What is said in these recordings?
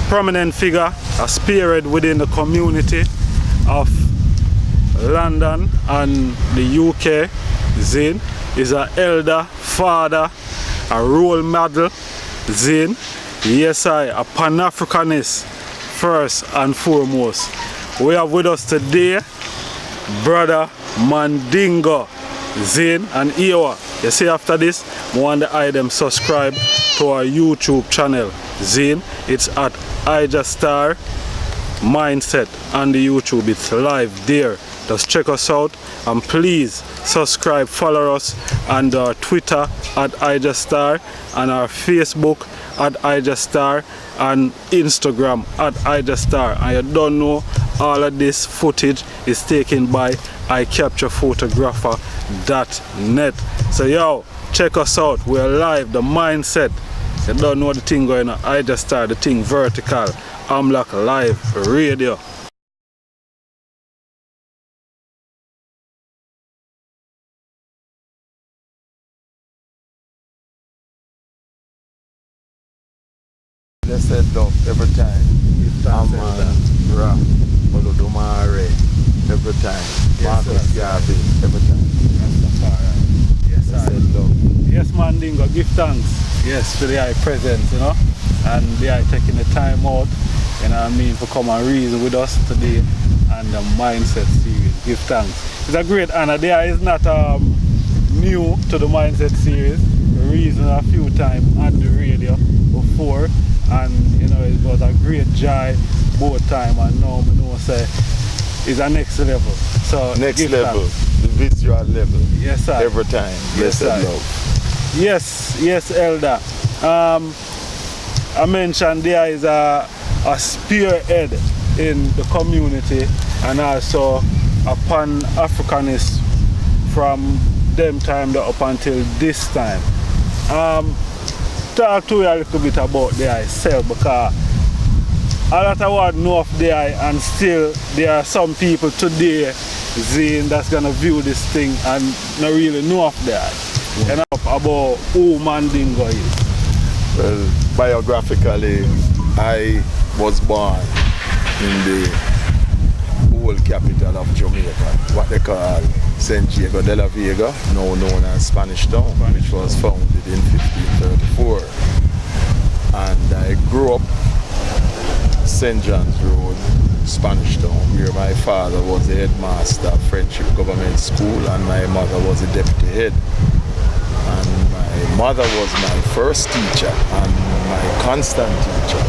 prominent figure, a spirit within the community of London and the UK. Zin is an elder, father, a role model. Zin, yes a Pan-Africanist first and foremost. We have with us today brother Mandingo, Zin and Ewa. You see, after this, I want the item subscribe to our YouTube channel. Zin, it's at Ijahstars Mindset on the YouTube. It's live there. Just check us out and please subscribe, follow us on our Twitter at Ijahstars and our Facebook at Ijahstars and Instagram at Ijahstars. And you don't know, all of this footage is taken by iCapturePhotographer.net. So yo, check us out. We're live, the mindset. You don't know the thing going on. Ijahstars, the thing vertical. Amlock live radio. Blessed love every time. Aman, Ra, Olodumare, every time. Yes, Marcus Garvey, every time. Yes, Blessed love. Yes, Mandingo, give thanks. Yes, for the eye presence, you know, and the eye taking the time out, you know what I mean, to come and reason with us today and the mindset series. Give thanks. It's a great honor. The eye is not new to the mindset series. The reason a few times on the radio before. And you know, it was a great joy both time, and now I know say it's a next level. So next level, the visual level. Yes, sir. Every time. Blessed love. Yes, elder. I mentioned there is a spearhead in the community and also a Pan-Africanist from them time up until this time. Talk to you a little bit about the itself, because a lot of what know of the eye, and still there are some people today Zin that's gonna view this thing and not really know of the eye. You know about who Mandingo is. Well, biographically, I was born in the old capital of Jamaica, what they call St. Diego de la Vega, now known as Spanish Town, which was founded in 1534. And I grew up St. John's Road, Spanish Town, where my father was the headmaster of Friendship Government School and my mother was the deputy head. And my mother was my first teacher and my constant teacher.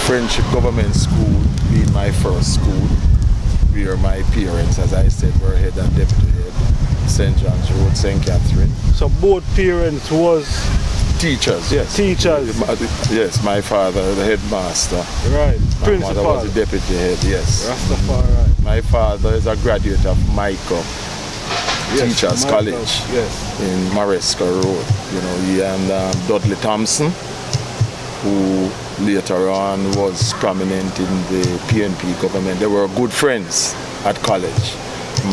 Friendship Government School being my first school, where my parents, as I said, were head and deputy head, St. John's Road, St. Catherine. So both parents was teachers, yes. Teachers. Yes, my father, the headmaster. Right. My Principal. mother was the deputy head, yes. Rastafari. My father is a graduate of Micah Teachers College in Maresca Road. You know, he and Dudley Thompson, who later on was prominent in the PNP government. They were good friends at college.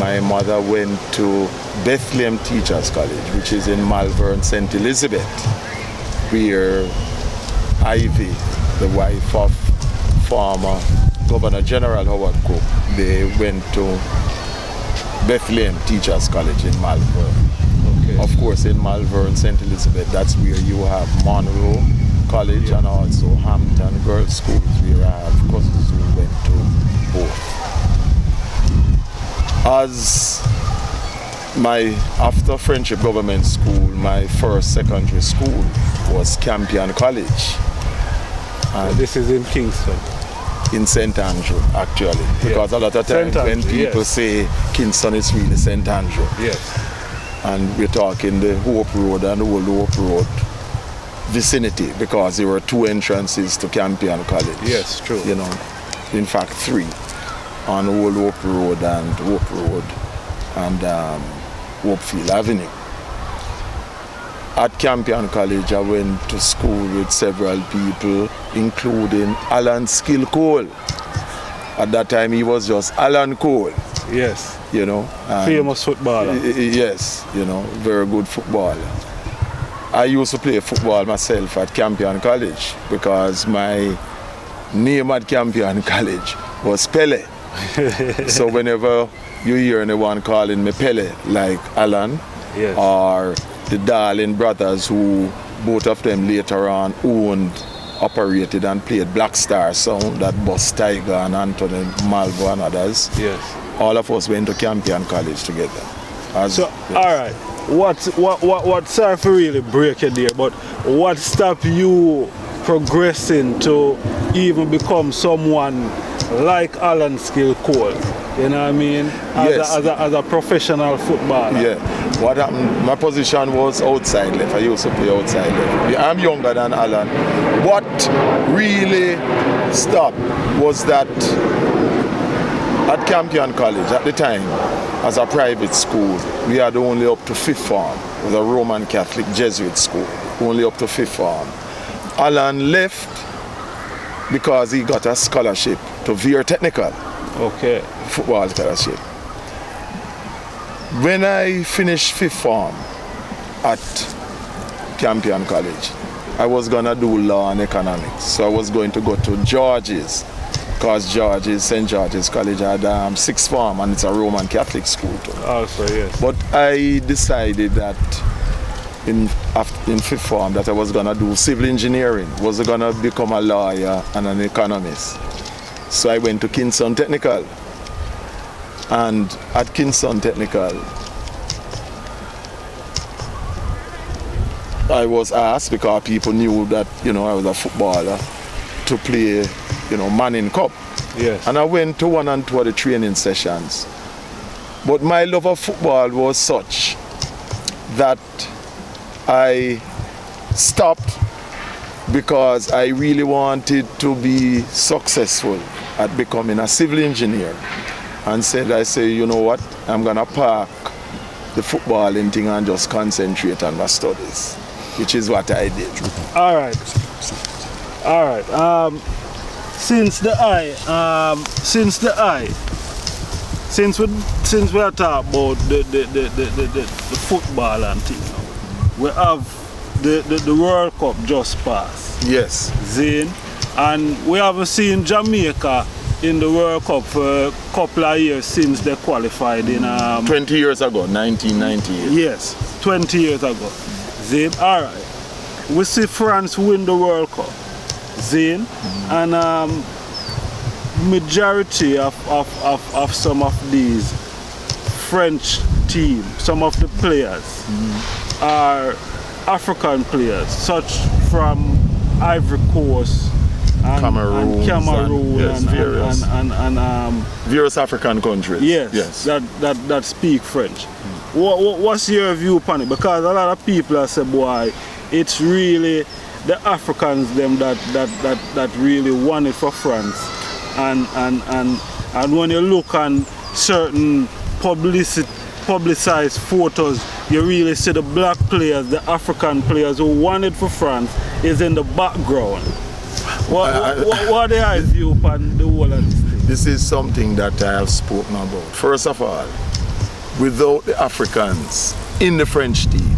My mother went to Bethlehem Teachers College, which is in Malvern, St. Elizabeth, where Ivy, the wife of former Governor General Howard Cook, they went to Bethlehem Teachers College in Malvern. Okay. Of course, in Malvern, St. Elizabeth, that's where you have Monroe College and also Hampton Girls Schools, where I have cousins who went to both. After Friendship Government School, my first secondary school was Campion College. And this is in Kingston? In St. Andrew, actually. Because a lot of times when people say Kingston, it's really St. Andrew. Yes. And we're talking the Hope Road and the Old Hope Road vicinity, because there were two entrances to Campion College. Yes, true. You know, in fact three, on Old Hope Road and Hope Road and Hopefield Avenue. At Campion College, I went to school with several people, including Alan Skill Cole. At that time, he was just Alan Cole. Yes. You know. Famous footballer. Yes, you know, very good footballer. I used to play football myself at Campion College because my name at Campion College was Pele. So whenever you hear anyone calling me Pele, like Alan, Yes. or the Darling brothers, who both of them later on owned, operated and played Black Star Sound, that Bus Tiger and Anthony Malvo and others. Yes. All of us went to Campion College together. So, all right. What? Sorry for really break it there, but what stopped you progressing to even become someone like Alan Skill Cole? You know what I mean? As a professional footballer. Yeah. What happened? My position was outside left. I used to play outside left. I'm younger than Alan. What really stopped was that at Campion College at the time, as a private school, we had only up to 5th form. It was a Roman Catholic Jesuit school, only up to 5th form. Alan left because he got a scholarship to Veer Technical. Okay. Football scholarship. When I finished 5th form at Campion College, I was gonna do law and economics. So I was going to go to George's, because St. George's College had 6th form, and it's a Roman Catholic school too. Also, yes. But I decided that in 5th form that I was gonna do civil engineering, was gonna become a lawyer and an economist. So I went to Kingston Technical. And at Kingston Technical, I was asked, because people knew that, I was a footballer, to play, Manning Cup. Yes. And I went to 1 and 2 of the training sessions. But my love of football was such that I stopped because I really wanted to be successful at becoming a civil engineer. And I say, you know what, I'm gonna park the footballing thing and just concentrate on my studies, which is what I did. All right. Since we are talking about the football and thing, we have the World Cup just passed. Yes. Zane, and we haven't seen Jamaica in the World Cup for a couple of years since they qualified in 20 years ago, 1998. Yes, 20 years ago. Zane, all right. We see France win the World Cup. Zane, and majority of some of these French teams, some of the players are African players, such from Ivory Coast, and various African countries. Yes. That speak French. What's your view upon it? Because a lot of people have said, boy, it's really the Africans them that really won it for France. And when you look on certain publicized photos, you really see the black players, the African players who won it for France is in the background. What are the view upon the whole of this thing? This is something that I have spoken about. First of all, without the Africans in the French team,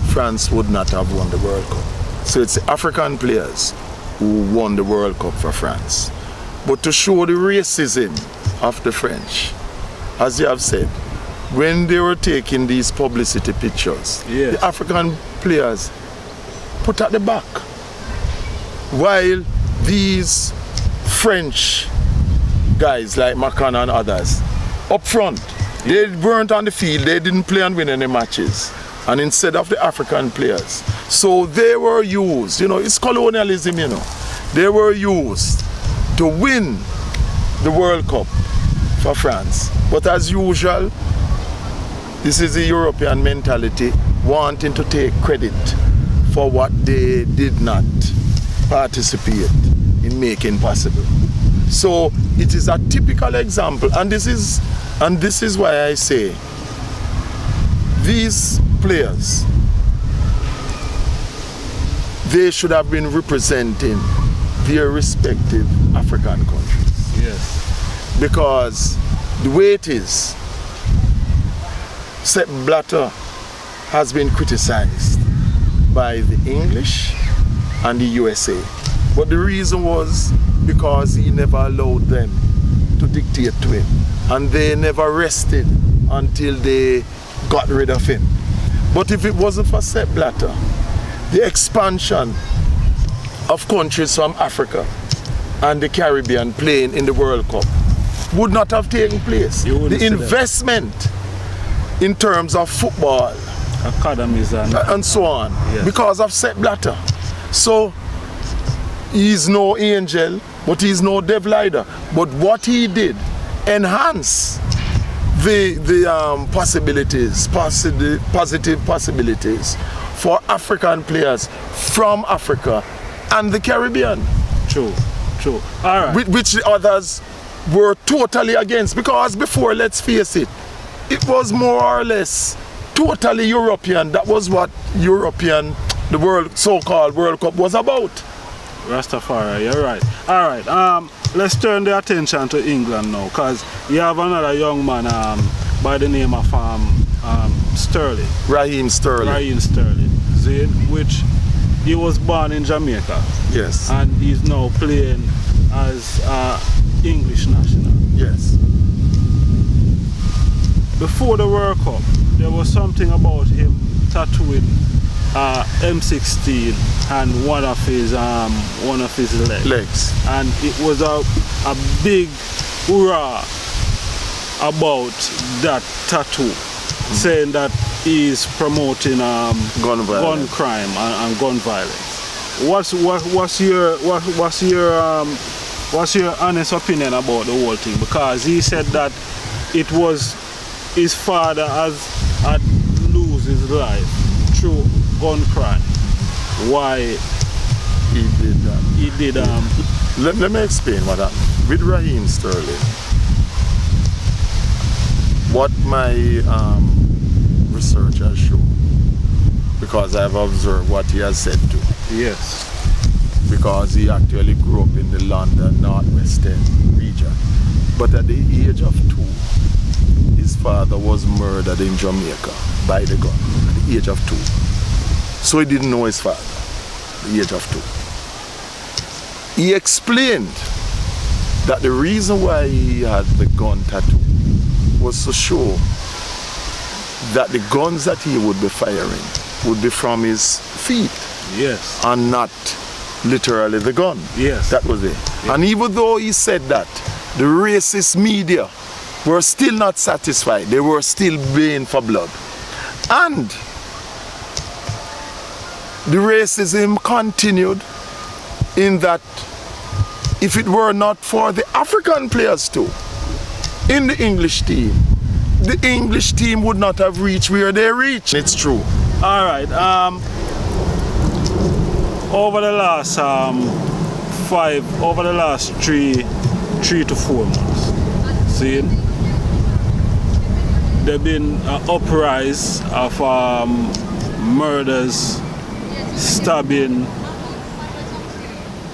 France would not have won the World Cup. So it's the African players who won the World Cup for France. But to show the racism of the French, as you have said, when they were taking these publicity pictures, the African players put at the back, while these French guys like Macron and others up front, they weren't on the field, they didn't play and win any matches, and instead of the African players. So they were used, it's colonialism, they were used to win the World Cup for France. But as usual, this is the European mentality, wanting to take credit for what they did not participate in making possible. So it is a typical example, and this is why I say these players, they should have been representing their respective African countries. Yes. Because the way it is, Sepp Blatter has been criticized by the English and the USA. But the reason was because he never allowed them to dictate to him. And they never rested until they got rid of him. But if it wasn't for Sepp Blatter, the expansion of countries from Africa and the Caribbean playing in the World Cup would not have taken place. The investment in terms of football, academies and so on, yes, because of Sepp Blatter. So he's no angel, but he's no devil either. But what he did enhance the possibilities, positive possibilities for African players from Africa and the Caribbean. True. All right. Which the others were totally against, because before, let's face it, it was more or less totally European. That was what the so-called World Cup was about. Rastafari, you're right. All right, let's turn the attention to England now, because you have another young man by the name of Sterling. Raheem Sterling. Zane, which he was born in Jamaica. Yes. And he's now playing as English national. Yes. Before the World Cup, there was something about him tattooing M16 and one of his legs. And it was a big hoorah about that tattoo, saying that he's promoting gun crime and gun violence. What's your honest opinion about the whole thing? Because he said that it was his father had lose his life through gun crime. Why he did that? He did. Let me explain what happened with Raheem Sterling. What my research has shown, because I've observed what he has said too. Yes. Because he actually grew up in the London northwestern region. But at the age of 2, his father was murdered in Jamaica by the gun at the age of 2. So he didn't know his father at the age of 2. He explained that the reason why he had the gun tattoo was to show that the guns that he would be firing would be from his feet. Yes. And not literally the gun. Yes. That was it. Yes. And even though he said that, the racist media were still not satisfied. They were still baying for blood. And the racism continued in that if it were not for the African players too, in the English team would not have reached where they reached. It's true. All right. Over the last 3 to 4 months, see, there've been an uprise of murders, stabbing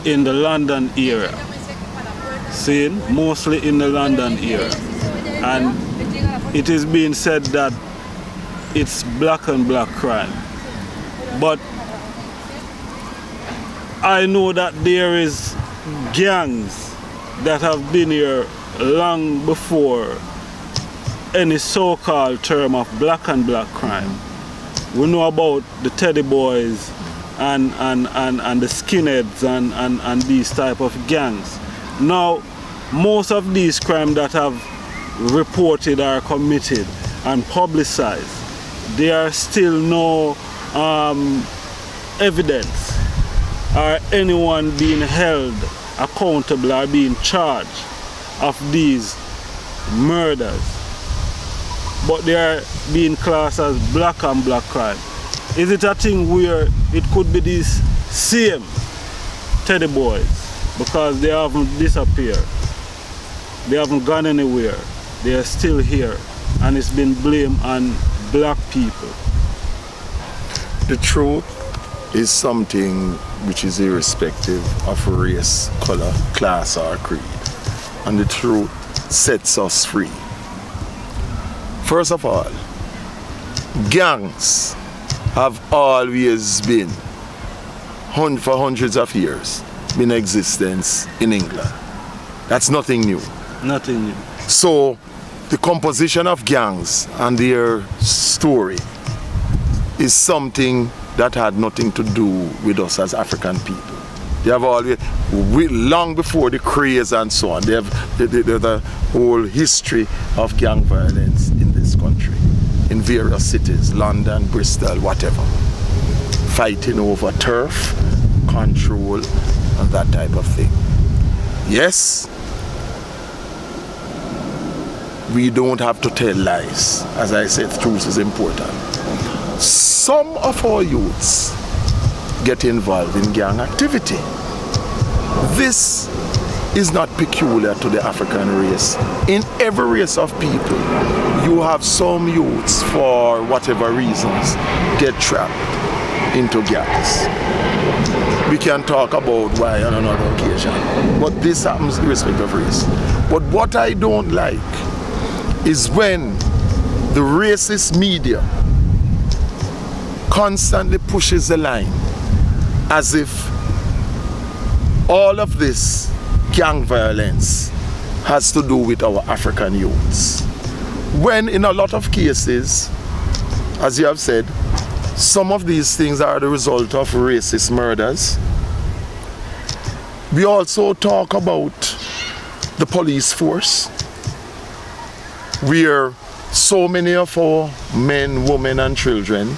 in the London area. See, mostly in the London area, and it is being said that it's black and black crime. But I know that there is gangs that have been here long before any so-called term of black and black crime. We know about the Teddy Boys and the skinheads and these type of gangs. Now, most of these crimes that have reported or committed and publicized, there are still no evidence or anyone being held accountable or being charged of these murders. But they are being classed as black and black crime. Is it a thing where it could be these same Teddy Boys, because they haven't disappeared, they haven't gone anywhere, they are still here, and it's been blamed on black people? The truth is something which is irrespective of race, color, class, or creed. And the truth sets us free. First of all, gangs have always been, for hundreds of years, been in existence in England. That's nothing new. Nothing new. So the composition of gangs and their story is something that had nothing to do with us as African people. They have always, long before the craze and so on, they have the whole history of gang violence in this country, in various cities, London, Bristol, whatever. Fighting over turf, control, and that type of thing. Yes, we don't have to tell lies. As I said, truth is important. Some of our youths get involved in gang activity. This is not peculiar to the African race. In every race of people, you have some youths, for whatever reasons, get trapped into gangs. We can talk about why on another occasion, but this happens irrespective of race. But what I don't like is when the racist media constantly pushes the line as if all of this gang violence has to do with our African youths. When in a lot of cases, as you have said, some of these things are the result of racist murders. We also talk about the police force, where so many of our men, women and children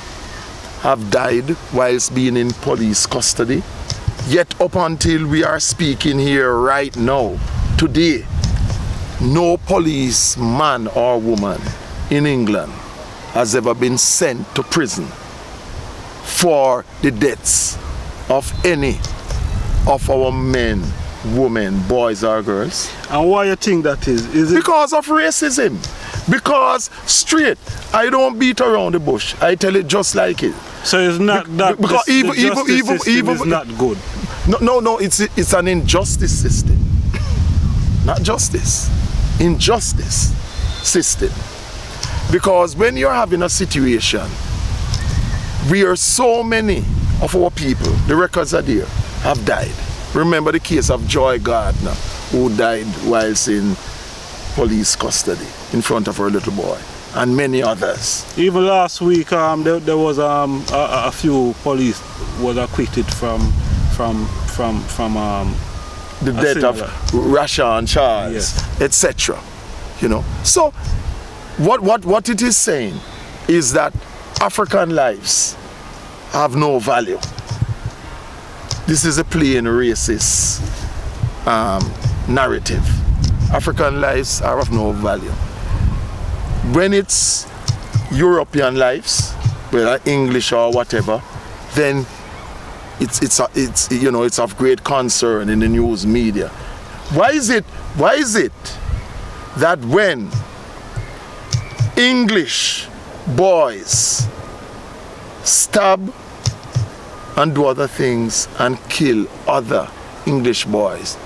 have died whilst being in police custody. Yet up until we are speaking here right now, today, no policeman or woman in England has ever been sent to prison for the deaths of any of our men, women, boys or girls. And why you think that is? Is it because of racism? Because straight, I don't beat around the bush. I tell it just like it. So it's not that because the justice system is not good. No, it's an injustice system. Not justice. Injustice system. Because when you're having a situation where so many of our people, the records are there, have died. Remember the case of Joy Gardner, who died whilst in police custody in front of her little boy, and many others. Even last week, there was a few police was acquitted from the death of Rashawn Charles, yes, etc. You know. So what it is saying is that African lives have no value. This is a plain racist narrative. African lives are of no value. When it's European lives, whether English or whatever, then it's of great concern in the news media. Why is it that when English boys stab and do other things and kill other English boys,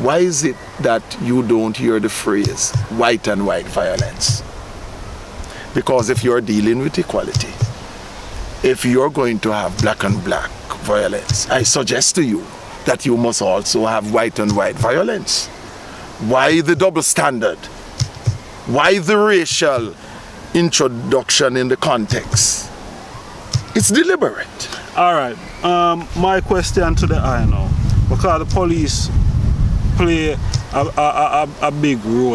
why is it that you don't hear the phrase white and white violence? Because if you're dealing with equality, if you're going to have black and black violence, I suggest to you that you must also have white and white violence. Why the double standard? Why the racial introduction in the context? It's deliberate. All right. My question to the eye now, because the police play a big role